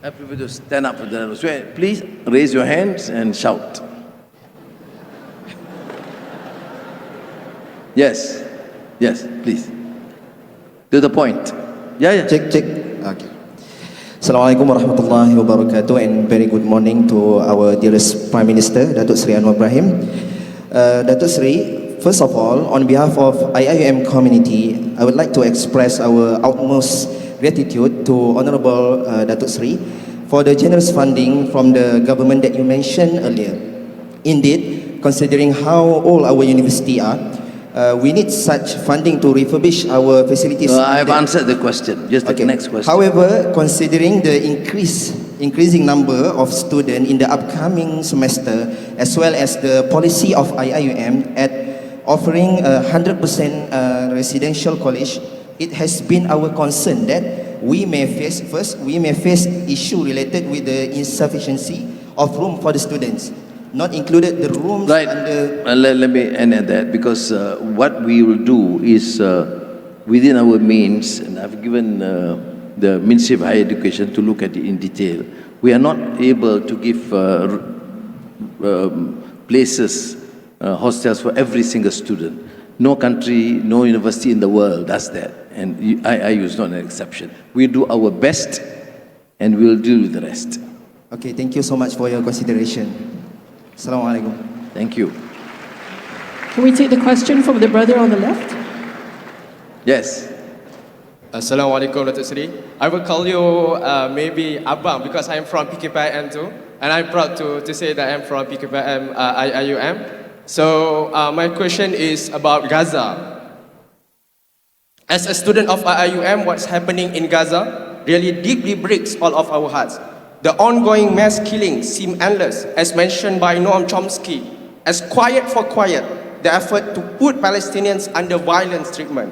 Everybody to stand up for the so please raise your hands and shout. Yes, yes, please. To the point. Yeah. Check. Okay. Assalamualaikum warahmatullahi wabarakatuh, and very good morning to our dearest Prime Minister, Datuk Seri Anwar Ibrahim. Datuk Seri, first of all, on behalf of IIUM community, I would like to express our utmost gratitude to Honorable Datuk Seri for the generous funding from the government that you mentioned earlier. Indeed, considering how old our university are, we need such funding to refurbish our facilities. I've answered the question. Just the next question. However, considering the increasing number of students in the upcoming semester, as well as the policy of IIUM at offering 100% residential college, it has been our concern that we may face issue related with the insufficiency of room for the students, not included the rooms. Right. And let me end at that, because what we will do is within our means, and I've given the Ministry of Higher Education to look at it in detail. We are not able to give places, hostels for every single student. No country, no university in the world does that, and IIU is not an exception. We do our best, and we'll deal with the rest. Okay, thank you so much for your consideration. Assalamualaikum. Thank you. Can we take the question from the brother on the left? Yes. Assalamualaikum, Datuk Seri. I will call you maybe Abang, because I am from PKPM too, and I'm proud to say that I'm from PKPM IIUM. So my question is about Gaza. As a student of IIUM, what's happening in Gaza really deeply breaks all of our hearts. The ongoing mass killings seem endless, as mentioned by Noam Chomsky, as quiet for quiet, the effort to put Palestinians under violence treatment.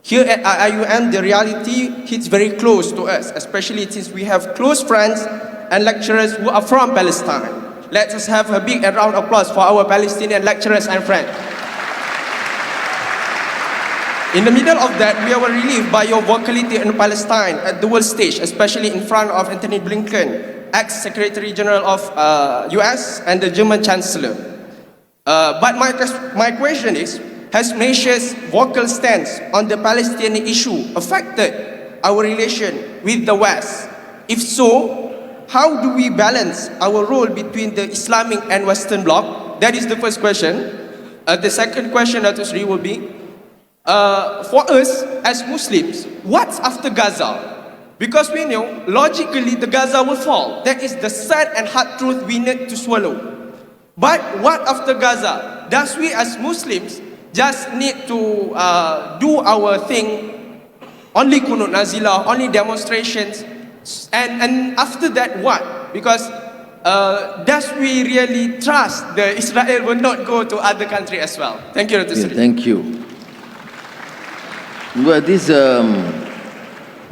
Here at IIUM, the reality hits very close to us, especially since we have close friends and lecturers who are from Palestine. Let us have a big round of applause for our Palestinian lecturers and friends. In the middle of that, we are relieved by your vocality in Palestine at the world stage, especially in front of Anthony Blinken, ex-Secretary General of US and the German Chancellor. But my question is, has Malaysia's vocal stance on the Palestinian issue affected our relation with the West? If so, how do we balance our role between the Islamic and Western bloc? That is the first question. The second question, Datuk Seri, will be, for us as Muslims, what's after Gaza? Because we know, logically, the Gaza will fall. That is the sad and hard truth we need to swallow. But what after Gaza? Does we as Muslims just need to do our thing, only kunut nazilah, only demonstrations, and after that what? Because does we really trust the Israel will not go to other country as well? Thank you, Datuk Seri. Thank you. Well, this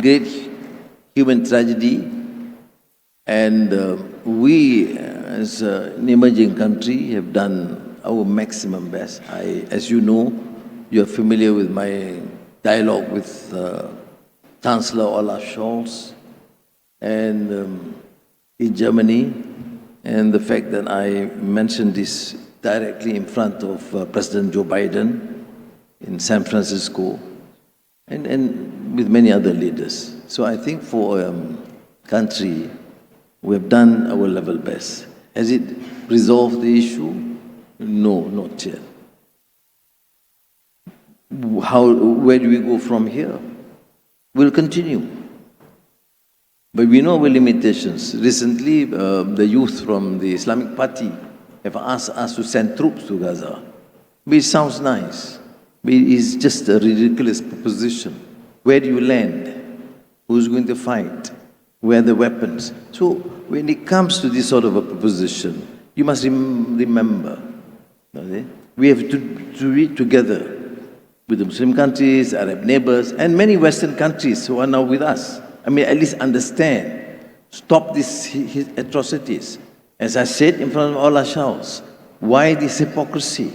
great human tragedy, and we as an emerging country have done our maximum best. As you know, you're familiar with my dialogue with Chancellor Olaf Scholz and in Germany, and the fact that I mentioned this directly in front of President Joe Biden in San Francisco, and with many other leaders. So I think for a country, we have done our level best. Has it resolved the issue? No, not yet. Where do we go from here? We'll continue. But we know our limitations. Recently, the youth from the Islamic Party have asked us to send troops to Gaza. Which sounds nice. But it's just a ridiculous proposition. Where do you land? Who's going to fight? Where are the weapons? So when it comes to this sort of a proposition, you must remember, we have to read together with the Muslim countries, Arab neighbors, and many Western countries who are now with us. I mean, at least understand, stop these atrocities. As I said in front of all our shouts, why this hypocrisy?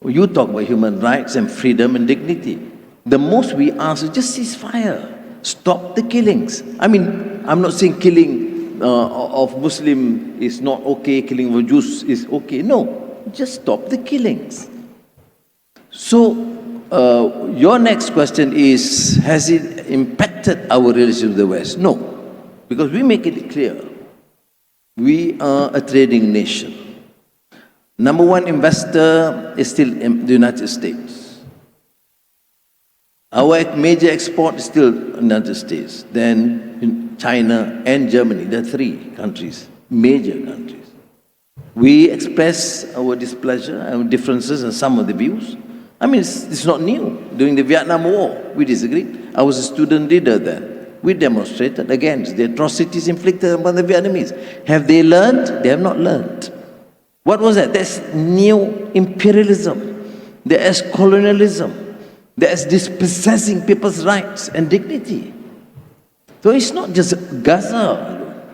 You talk about human rights and freedom and dignity. The most we ask is just cease fire. Stop the killings. I mean, I'm not saying killing of Muslim is not okay, killing of Jews is okay. No, just stop the killings. So, your next question is, has it impacted our relationship with the West? No, because we make it clear. We are a trading nation. Number one investor is still in the United States. Our major export is still the United States, then China and Germany. There are three countries, major countries. We express our displeasure, our differences and some of the views. I mean, it's not new. During the Vietnam War, we disagreed. I was a student leader then. We demonstrated against the atrocities inflicted upon the Vietnamese. Have they learned? They have not learned. What was that? That's new imperialism. There is colonialism. There is dispossessing people's rights and dignity. So it's not just Gaza.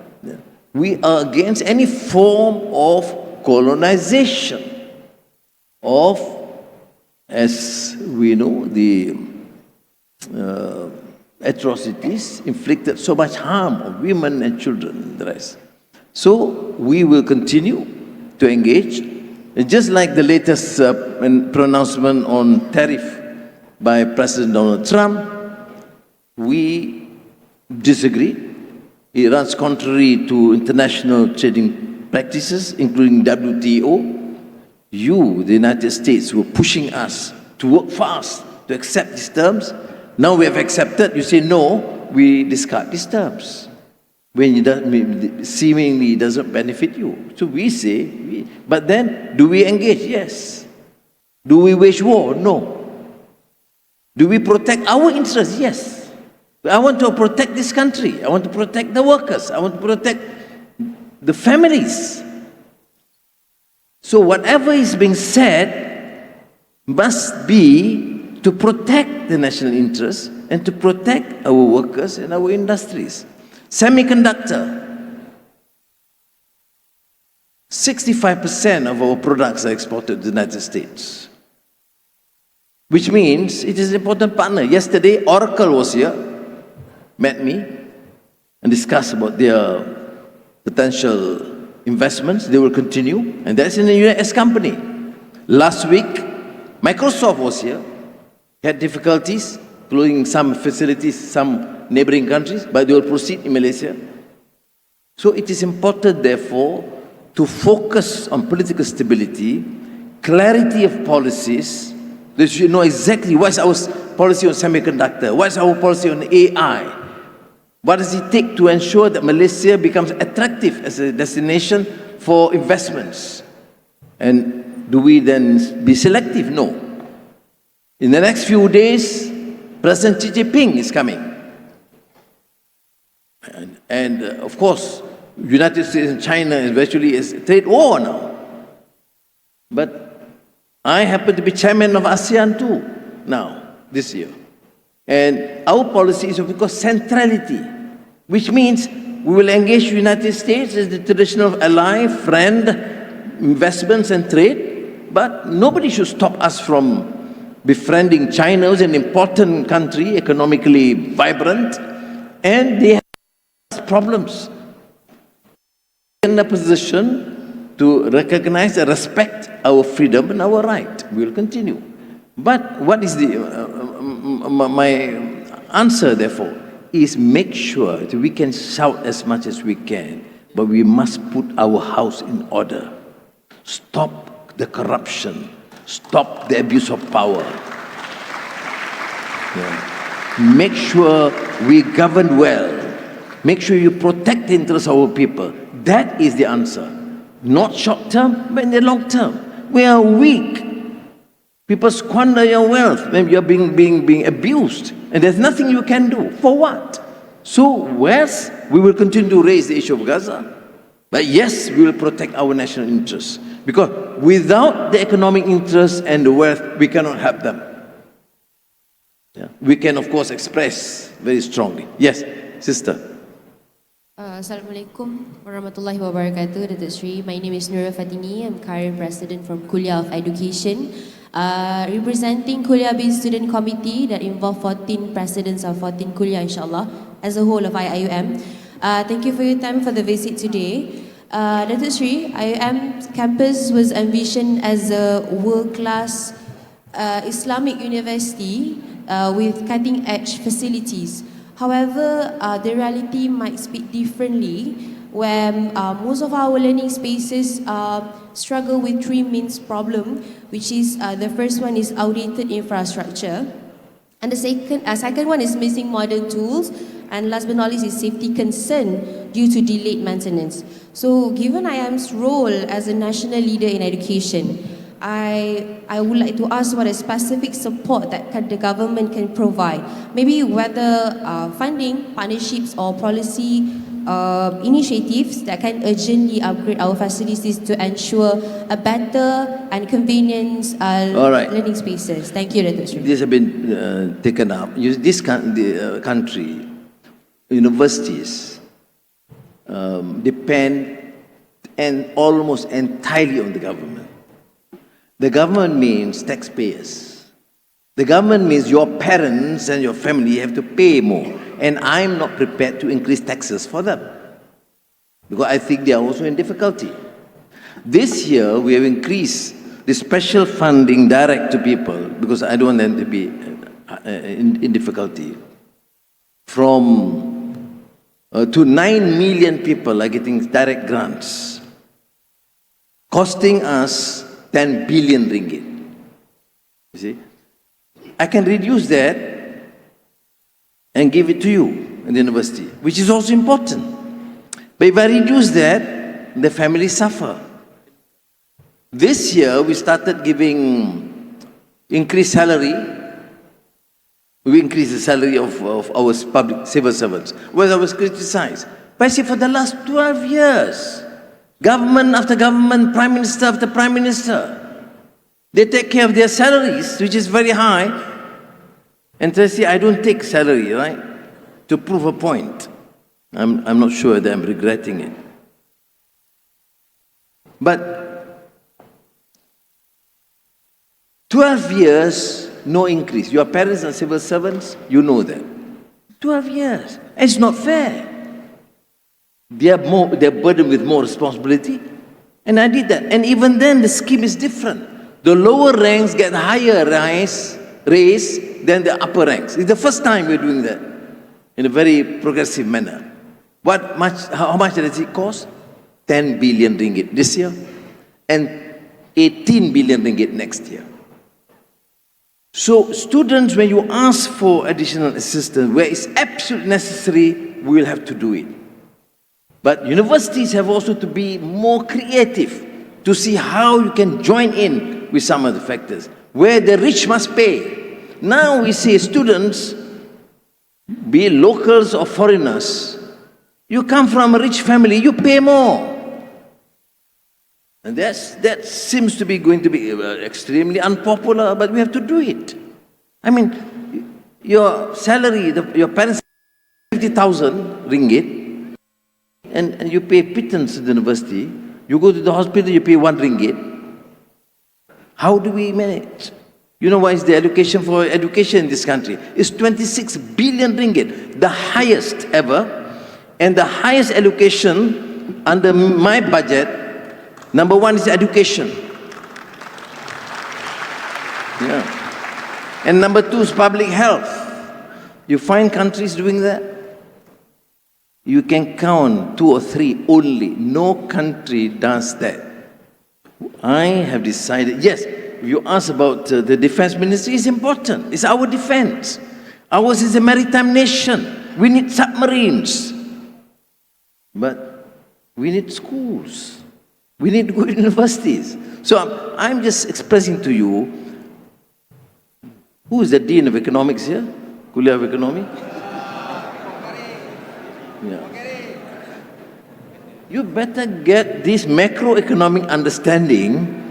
We are against any form of colonization of, as we know, the atrocities inflicted so much harm on women and children and the rest. So we will continue to engage. And just like the latest pronouncement on tariff by President Donald Trump, we disagree. It runs contrary to international trading practices, including WTO. You, the United States, were pushing us to work fast to accept these terms. Now we have accepted, you say no, we discard these terms. When it seemingly doesn't benefit you. So we say, but then, do we engage? Yes. Do we wage war? No. Do we protect our interests? Yes. I want to protect this country. I want to protect the workers. I want to protect the families. So whatever is being said must be to protect the national interests and to protect our workers and our industries. Semiconductor. 65% of our products are exported to the United States, which means it is an important partner. Yesterday, Oracle was here, met me, and discussed about their potential investments. They will continue, and that's in a US company. Last week, Microsoft was here. Had difficulties, closing some facilities, some neighboring countries, but they will proceed in Malaysia. So it is important, therefore, to focus on political stability, clarity of policies. They should know exactly what is our policy on semiconductor, what is our policy on AI. What does it take to ensure that Malaysia becomes attractive as a destination for investments? And do we then be selective? No. In the next few days, President Xi Jinping is coming. And of course, United States and China is virtually a trade war now. But I happen to be chairman of ASEAN too now, this year. And our policy is of course centrality, which means we will engage the United States as the traditional ally, friend, investments and trade, but nobody should stop us from befriending China, is an important country, economically vibrant, and they have problems. In a position to recognize and respect our freedom and our right. We will continue. But what is my answer, therefore, is make sure that we can shout as much as we can, but we must put our house in order. Stop the corruption. Stop the abuse of power. Yeah. Make sure we govern well. Make sure you protect the interests of our people. That is the answer. Not short term, but in the long term. We are weak. People squander your wealth when you're being abused. And there's nothing you can do. For what? So, yes, we will continue to raise the issue of Gaza. But yes, we will protect our national interests. Because without the economic interests and the wealth, we cannot help them. Yeah. We can, of course, express very strongly. Yes, sister. Assalamualaikum warahmatullahi wabarakatuh, Datuk Sri. My name is Nura Fatini. I'm current president from Kuliah of Education, representing Kuliah-based student committee that involve 14 presidents of 14 Kuliah, inshallah, as a whole of IUM. Thank you for your time for the visit today. Datuk Sri, UIAM campus was envisioned as a world-class Islamic university with cutting-edge facilities. However, the reality might speak differently, where most of our learning spaces struggle with three main problems, which is the first one is outdated infrastructure, and the second one is missing modern tools, and last but not least is safety concern due to delayed maintenance. So given UIAM's role as a national leader in education, I would like to ask what a specific support that the government can provide. Maybe whether funding, partnerships or policy initiatives that can urgently upgrade our facilities to ensure a better and convenient learning spaces. Thank you, Datuk Sri. This has been taken up. This country, universities depend almost entirely on the government. The government means taxpayers. The government means your parents and your family have to pay more. And I'm not prepared to increase taxes for them, because I think they are also in difficulty. This year, we have increased the special funding direct to people, because I don't want them to be in difficulty. To 9 million people are getting direct grants, costing us 10 billion ringgit. You see, I can reduce that and give it to you in the university, which is also important. But if I reduce that, the families suffer. This year, we started giving increased salary. We increased the salary of our public civil servants, whereas I was criticized. But I say for the last 12 years, government after government, prime minister after prime minister, they take care of their salaries, which is very high. And they say, I don't take salary, right? To prove a point. I'm not sure that I'm regretting it. But 12 years, no increase. Your parents are civil servants, you know that. 12 years. It's not fair. They're burdened with more responsibility. And I did that. And even then, the scheme is different. The lower ranks get higher raise than the upper ranks. It's the first time we're doing that in a very progressive manner. How much does it cost? 10 billion ringgit this year and 18 billion ringgit next year. So students, when you ask for additional assistance, where it's absolutely necessary, we will have to do it. But universities have also to be more creative to see how you can join in with some of the factors, where the rich must pay. Now we see students, be it locals or foreigners, you come from a rich family, you pay more. And that seems to be going to be extremely unpopular, but we have to do it. I mean, your salary, your parents 50,000 ringgit, and you pay pittance at the university. You go to the hospital, you pay 1 ringgit. How do we manage? You know why is the allocation for education in this country? It's 26 billion ringgit, the highest ever, and the highest allocation under my budget. Number 1 is education. Yeah. And number 2 is public health. You find countries doing that? You can count 2 or 3 only. No country does that. I have decided, yes, if you ask about the defense ministry, it's important. It's our defense. Ours is a maritime nation. We need submarines. But we need schools. We need good universities. So I'm just expressing to you, who is the Dean of Economics here? Kuliah of Economy? Yeah. You better get this macroeconomic understanding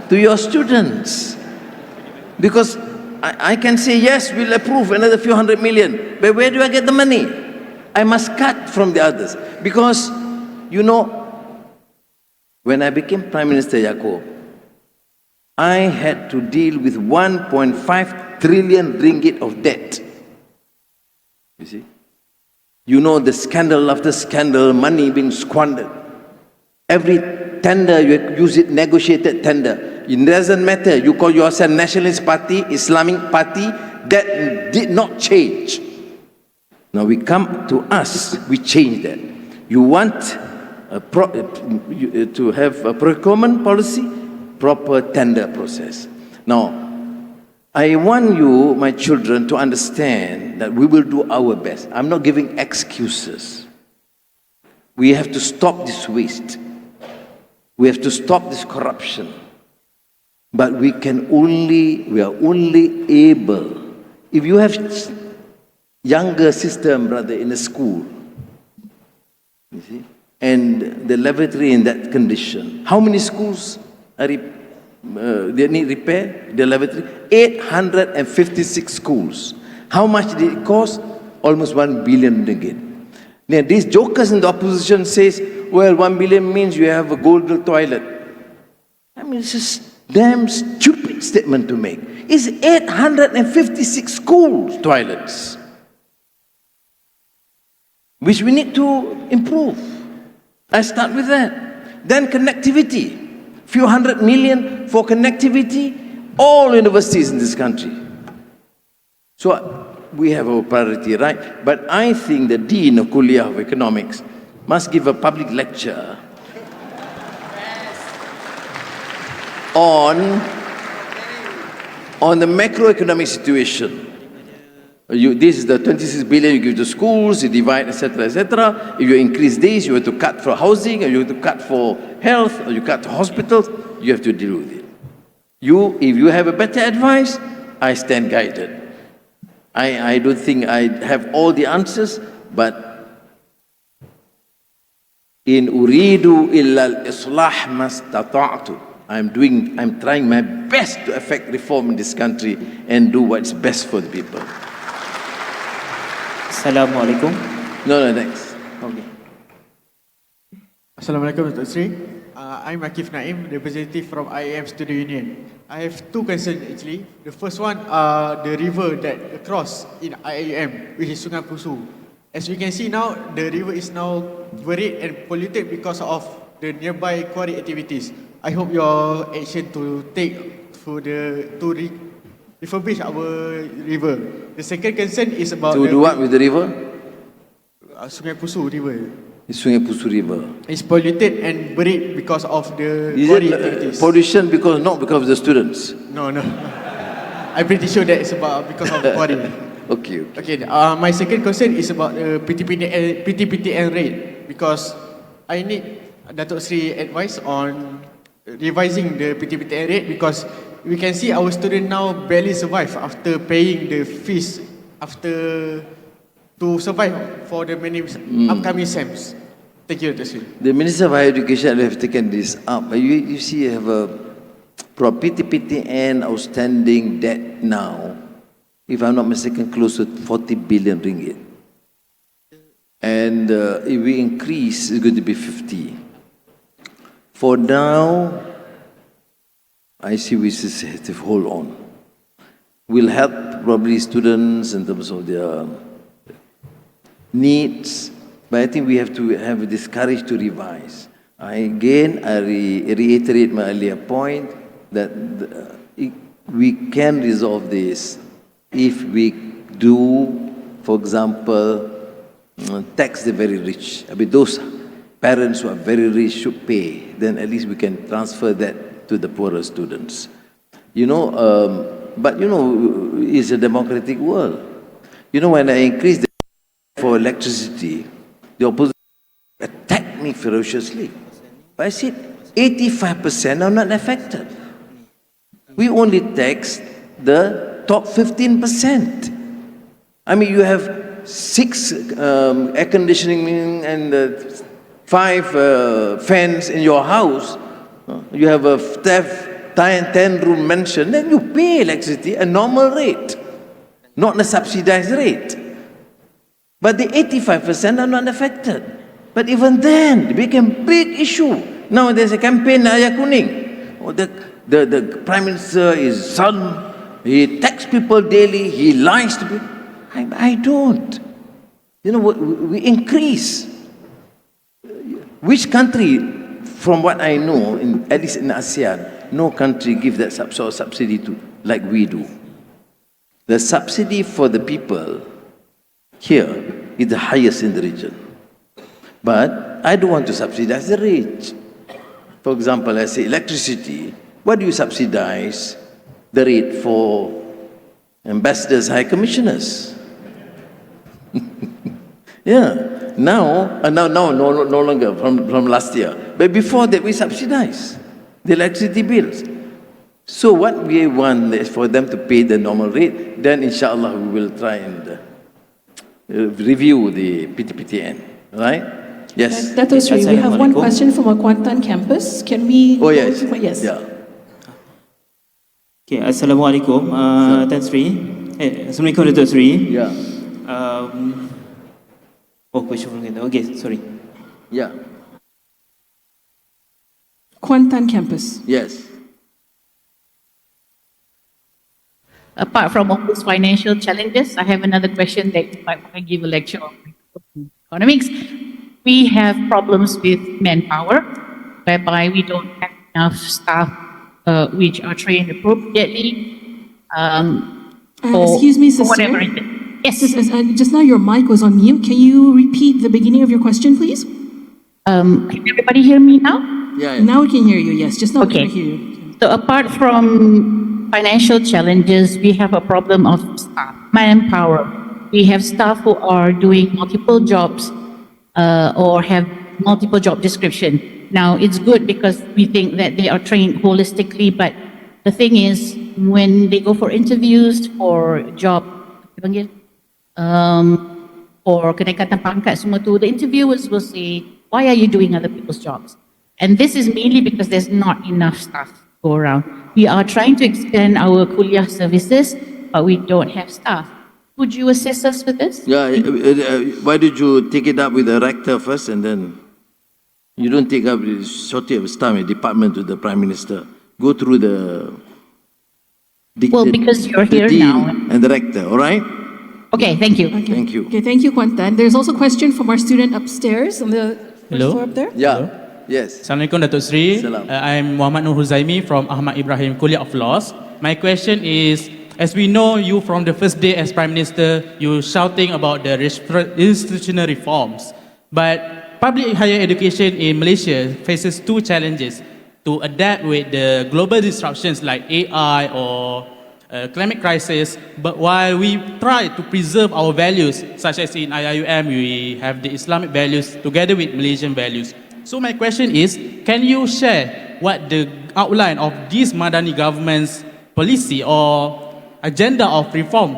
to your students. Because I can say, yes, we'll approve another few 100 million, but where do I get the money? I must cut from the others. Because, you know, when I became Prime Minister Yaakob, I had to deal with 1.5 trillion ringgit of debt. You see? You know the scandal after scandal, money being squandered. Every tender, you use it, negotiated tender. It doesn't matter, you call yourself Nationalist Party, Islamic Party, that did not change. Now we come to us, we change that. You want to have a procurement policy, proper tender process. Now, I want you, my children, to understand that we will do our best. I'm not giving excuses. We have to stop this waste. We have to stop this corruption. But we are only able, if you have younger sister and brother in a school, you see, and the lavatory in that condition, how many schools are they need repair, the lavatory? 856 schools. How much did it cost? Almost 1 billion ringgit. Now these jokers in the opposition says, well, 1 billion means you have a golden toilet. I mean, it's just damn stupid statement to make. It's 856 schools toilets, which we need to improve. I start with that. Then connectivity. Few hundred million for connectivity, all universities in this country. So we have our priority, right? But I think the Dean of Kuliah of Economics must give a public lecture on the macroeconomic situation. This is the 26 billion you give to schools, you divide, etc., etc. If you increase this, you have to cut for housing, or you have to cut for health, or you cut for hospitals, you have to deal with it. If you have a better advice, I stand guided. I don't think I have all the answers, but in uridu illa al-islah mastata'tu. I'm trying my best to effect reform in this country and do what's best for the people. Assalamualaikum. No, thanks. Okay. Assalamualaikum, Dr. Sri. I'm Akif Naim, representative from UIAM Student Union. I have two concerns actually. The first one, the river that across in UIAM, which is Sungai Pusu. As we can see now, the river is now buried and polluted because of the nearby quarry activities. I hope your action to take to refurbish our river. The second concern is about To do what with the river? Sungai Pusu river. It's Sungai Pusu River. It's polluted and buried because of the Is quarry it activities. pollution not because of the students? No. I'm pretty sure that it's because of the quarry. Okay. Okay. My second concern is about PTPTN rate, because I need Datuk Sri advice on revising the PTPTN rate, because we can see our students now barely survive after paying the fees to survive for the many upcoming SEMs. Thank you, Dr. Sri. The Minister of Higher Education have taken this up. You see, you have a PTPTN outstanding debt now, if I'm not mistaken, close to 40 billion ringgit. And if we increase, it's going to be 50. For now, I see we just have to hold on. We'll help probably students in terms of their needs, but I think we have to have this courage to revise. I reiterate my earlier point that we can resolve this if we do, for example, tax the very rich. I mean, those parents who are very rich should pay. Then at least we can transfer that to the poorer students. But it's a democratic world. When I increase the for electricity, the opposition attacked me ferociously. But I said, 85% are not affected. We only tax the top 15%. I mean, you have 6 air conditioning and 5 fans in your house. You have a 10-room mansion, then you pay electricity a normal rate, not a subsidized rate. But the 85% are not affected. But even then, it became a big issue. Now there's a campaign, Ayah Kuning. The Prime Minister is Zulm. He taxes people daily. He lies to people. I don't. You know what? We increase. Which country, from what I know, at least in ASEAN, no country gives that sort of subsidy to like we do. The subsidy for the people here is the highest in the region. But I don't want to subsidize the rich. For example, I say electricity. Why do you subsidize the rate for ambassadors, high commissioners? Yeah, now no longer from last year. But before that, we subsidize the electricity bills. So what we want is for them to pay the normal rate. Then, inshallah, we will try and review the PTPTN. Right? Yes. Dato' Sri, we have one question from our Kuantan campus. Can we? Oh yes. Yes. Yeah. Okay, Assalamualaikum, Tan Sri. Assalamualaikum, Dato' Sri. Yeah. Question from Canada. Okay, sorry. Yeah. Kuantan campus. Yes. Apart from all these financial challenges, I have another question that I might give a lecture on economics. We have problems with manpower, whereby we don't have enough staff which are trained appropriately. Excuse me, sister. For whatever reason. Yes. Just now your mic was on mute. Can you repeat the beginning of your question, please? Can everybody hear me now? Yeah. Now we can hear you, yes. Just now we Okay. can hear you. So apart from financial challenges, we have a problem of staff, manpower. We have staff who are doing multiple jobs or have multiple job description. Now, it's good because we think that they are trained holistically, but the thing is, when they go for interviews for job, or kenaikan pangkat semua tu, the interviewers will say, why are you doing other people's jobs? And this is mainly because there's not enough staff to go around. We are trying to extend our kuliah services, but we don't have staff. Would you assist us with this? Yeah, why did you take it up with the rector first and then you don't take up the shortage of staff in the department to the Prime Minister? Go through the Well, because you're here dean now. and the rector, all right? Okay, thank you. Okay. Thank you. Okay, thank you, Kuantan. There's also a question from our student upstairs on the first Hello. floor up there. Yeah, yes. Assalamualaikum, Datuk Sri. Salam. I'm Muhammad Nur Huzaimi from Ahmad Ibrahim Kuliah of Laws. My question is, as we know you from the first day as Prime Minister, you shouting about the institutional reforms. But public higher education in Malaysia faces two challenges: to adapt with the global disruptions like AI or climate crisis, but while we try to preserve our values, such as in IUM, we have the Islamic values together with Malaysian values. So my question is, can you share what the outline of this Madani government's policy or agenda of reform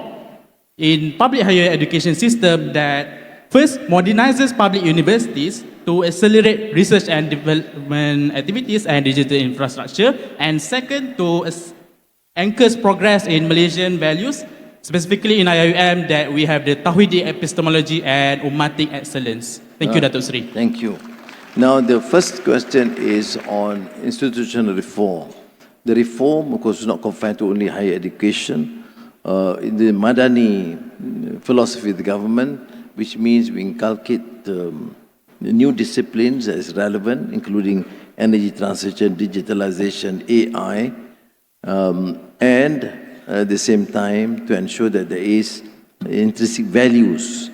in public higher education system that first modernizes public universities to accelerate research and development activities and digital infrastructure, and second, to anchors progress in Malaysian values, specifically in IUM that we have the Tauhidi epistemology and Ummatic excellence. Thank you, Datuk Sri. Thank you. Now, the first question is on institutional reform. The reform, of course, is not confined to only higher education. In the Madani philosophy of the government, which means we inculcate the new disciplines as relevant, including energy transition, digitalization, AI, and at the same time to ensure that there is intrinsic values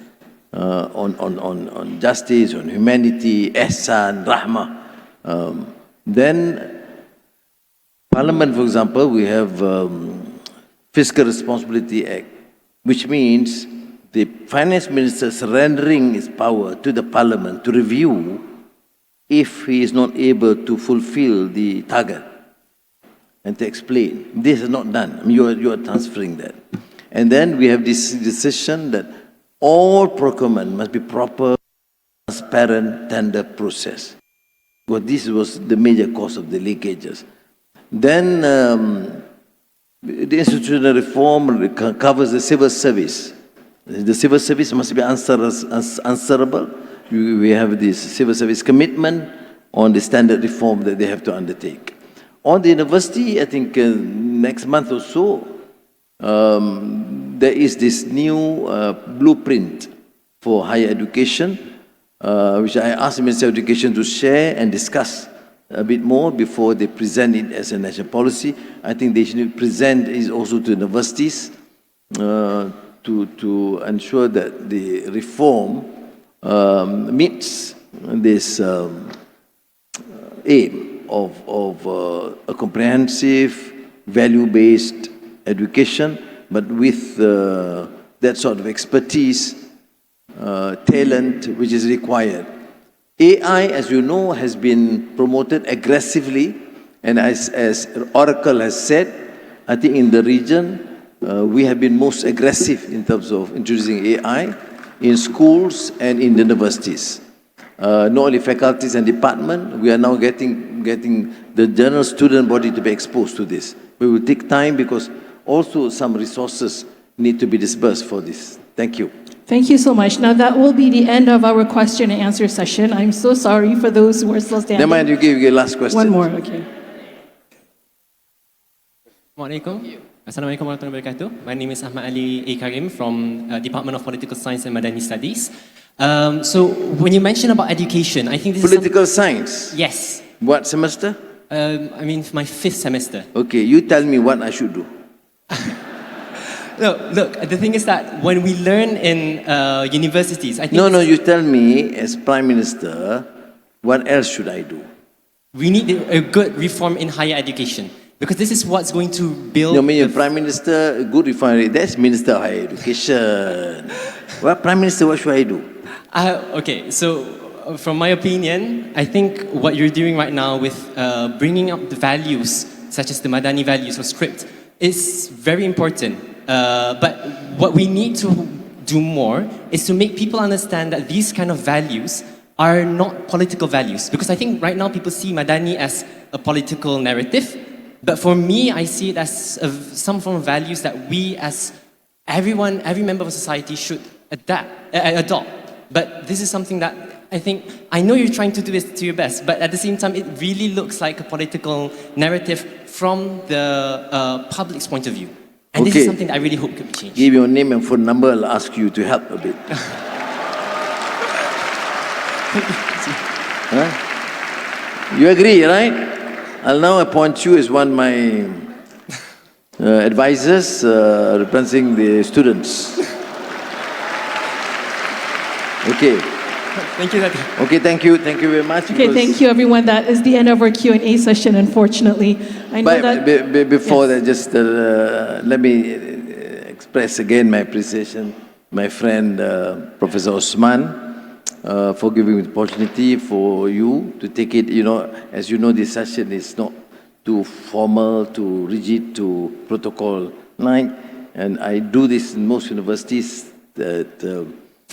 on justice, on humanity, ihsan, rahmah. Then Parliament, for example, we have Fiscal Responsibility Act, which means the Finance Minister surrendering his power to the Parliament to review if he is not able to fulfill the target and to explain. This is not done. I mean, you are transferring that. And then we have this decision that all procurement must be proper, transparent tender process. Well, this was the major cause of the leakages. Then the institutional reform covers the civil service. The civil service must be answerable. We have this civil service commitment on the standard reform that they have to undertake. On the university, I think next month or so, there is this new blueprint for higher education, which I asked the Minister of Education to share and discuss a bit more before they present it as a national policy. I think they should present it also to universities to ensure that the reform meets this aim of a comprehensive, value-based education, but with that sort of expertise, talent which is required. AI, as you know, has been promoted aggressively, and as Oracle has said, I think in the region, we have been most aggressive in terms of introducing AI in schools and in universities. Not only faculties and department, we are now getting the general student body to be exposed to this. We will take time because also some resources need to be disbursed for this. Thank you. Thank you so much. Now that will be the end of our question and answer session. I'm so sorry for those who are still standing. Never mind, you give your last question. One more, okay. Assalamualaikum warahmatullahi wabarakatuh. My name is Ahmad Ali A. Karim from Department of Political Science and Madani Studies. So when you mention about education, I think this Political science? Yes. What semester? I mean my 5th semester. Okay, you tell me what I should do. No, look, the thing is that when we learn in universities, I think... No, you tell me as Prime Minister, what else should I do? We need a good reform in higher education. Because this is what's going to build... No, mean Prime Minister, good reform, that's Minister of Higher Education. Well, Prime Minister, what should I do? Okay, so from my opinion, I think what you're doing right now with bringing up the values, such as the Madani values or script, is very important. But what we need to do more is to make people understand that these kind of values are not political values. Because I think right now people see Madani as a political narrative. But for me, I see it as some form of values that we as everyone, every member of society should adopt. But this is something that I think, I know you're trying to do this to your best, but at the same time, it really looks like a political narrative from the public's point of view. And this is something that I really hope could be changed. Give your name and phone number, I'll ask you to help a bit. Huh? You agree, right? I'll now appoint you as one of my advisors representing the students. Okay. Thank you. Okay, thank you. Thank you very much. Okay, thank you everyone. That is the end of our Q&A session, unfortunately. I know that... Before that, just let me express again my appreciation, my friend Professor Osman, for giving me the opportunity for you to take it. You know, as you know, this session is not too formal, too rigid, too protocol-like. And I do this in most universities that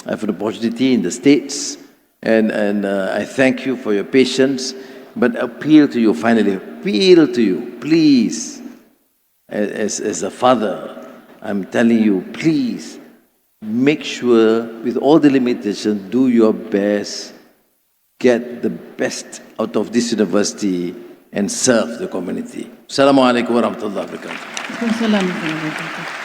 I have an opportunity in the States. And I thank you for your patience, but appeal to you, finally, appeal to you, please, as a father, I'm telling you, please, make sure, with all the limitations, do your best, get the best out of this university and serve the community. Assalamu alaikum wa rahmatullahi wa barakatuh.